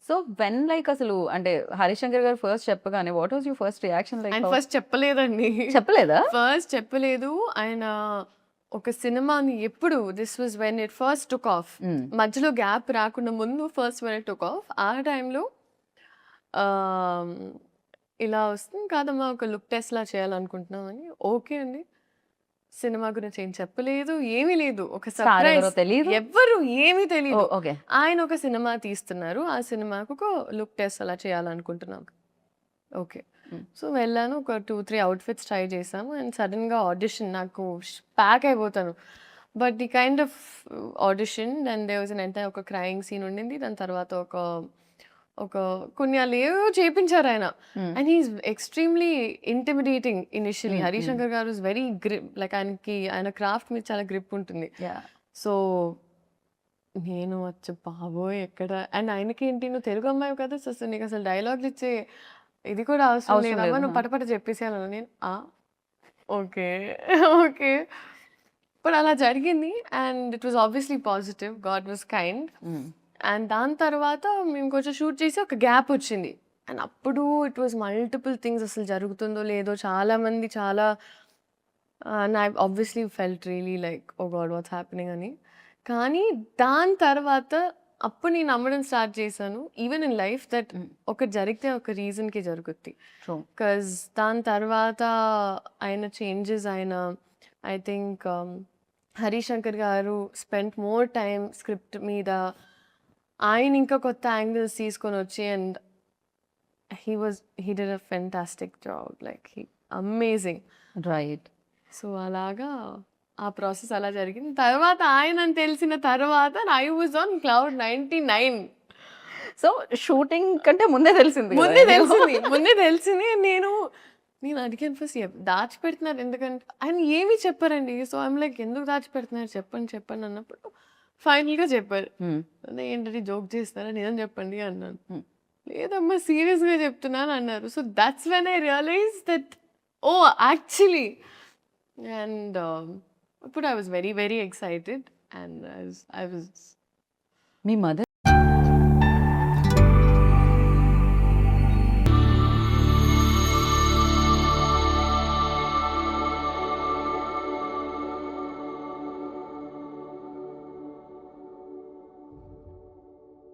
So when like అసలు అంటే హరిశంకర్ గారు ఫస్ట్ చెప్పగానే what was your first reaction like? ఆయన ఫస్ట్ చెప్పలేదండి. చెప్పలేదా? ఫస్ట్ చెప్పలేదు. ఆయన ఒక సినిమాని ఎప్పుడు this was when it first took off. మధ్యలో గ్యాప్ రాకుండా ముందు first when it took off. ఆ టైంలో ఇలా వస్తుంది కాదమ్మా ఒక లుక్ టెస్ట్‌లా చేయాలనుకుంటున్నామని. ఓకే అండి. సినిమా గురించి ఏం చెప్పలేదు. ఏమీ లేదు. ఒక స్టార్ ఎవరో సర్ప్రైజ్. తెలీదు. ఎవ్వరు ఏమీ తెలీదు. ఓకే. ఆయన ఒక సినిమా తీస్తున్నారు. ఆ సినిమాకు ఒక లుక్ టెస్ట్ అలా చేయాలనుకుంటున్నాం. ఓకే. సో, వెళ్ళాను. ఒక 2, 3 అవుట్‌ఫిట్స్ ట్రై చేశాము. అండ్ సడెన్‌గా ఆడిషన్ నాకు ప్యాక్ అయిపోతాను. But the kind of audition and there was an entire ఒక క్రైయింగ్ సీన్ ఉండింది. దాని తర్వాత ఒక ఒక కొన్ని ఏవేవో చేపించారాయన. And he is extremely intimidating initially. Harishankar గారు ఈస్ వెరీ లైక్ ఆయన క్రాఫ్ట్ మీద చాలా గ్రిప్ ఉంటుంది. యాహ్! సో, నేను వచ్చి బాబోయ్! ఎక్కడ అండ్ ఆయనకేంటి నువ్వు తెలుగు అమ్మాయివి కదా! సో, నీకసలు డైలాగులు ఇచ్చే ఇది కూడా అవసరం లేదమ్మా. నువ్వు పటపట చెప్పేసేయాలన్నా. నేను ఓకే. ఓకే. బట్ అలా జరిగింది. And it was obviously positive. God was kind. And దాని తర్వాత మేము కొంచెం షూట్ చేసి ఒక గ్యాప్ వచ్చింది. అండ్ అప్పుడు ఇట్ వాస్ మల్టిపుల్ థింగ్స్ అసలు జరుగుతుందో లేదో చాలామంది చాలా and I obviously felt really like oh god what's happening అని. కానీ దాని తర్వాత అప్పుడు నేను నమ్మడం స్టార్ట్ చేశాను. ఈవెన్ ఇన్ లైఫ్ దట్ ఒకటి జరిగితే ఒక రీజన్‌కి జరుగుద్ది. ట్రూ. బికాజ్ దాని తర్వాత ఆయన చేంజెస్ ఆయన ఐ థింక్ హరిశంకర్ గారు స్పెంట్ మోర్ టైమ్ స్క్రిప్ట్ మీద. ఆయన ఇంకా కొత్త యాంగిల్స్ తీసుకొని వచ్చి and he did a fantastic job. Like amazing. Right. So, అలాగా ఆ ప్రాసెస్ అలా జరిగింది. తర్వాత ఆయనని తెలిసిన తర్వాత I was on cloud 99. So shooting కంటే ముందే తెలిసింది కదా ముందే నీకు? తెలిసింది. ముందే తెలిసింది. నేను అడిగాను ఫస్ట్ దాచిపెడుతున్నారు ఎందుకంటే ఆయన ఏమీ చెప్పారండి. సో, ఐయామ్ లైక్ ఎందుకు దాచిపెడుతున్నారు చెప్పండి అన్నప్పుడు ఫైనల్‌గా చెప్పారు. ఏంటంటే జోక్ చేస్తారా నిజం చెప్పండి అన్నాను. లేదమ్మా సీరియస్‌గా చెప్తున్నాను అన్నారు. So, that's when I realize that oh! Actually and అప్పుడు I was very very excited and I was మీ మదర్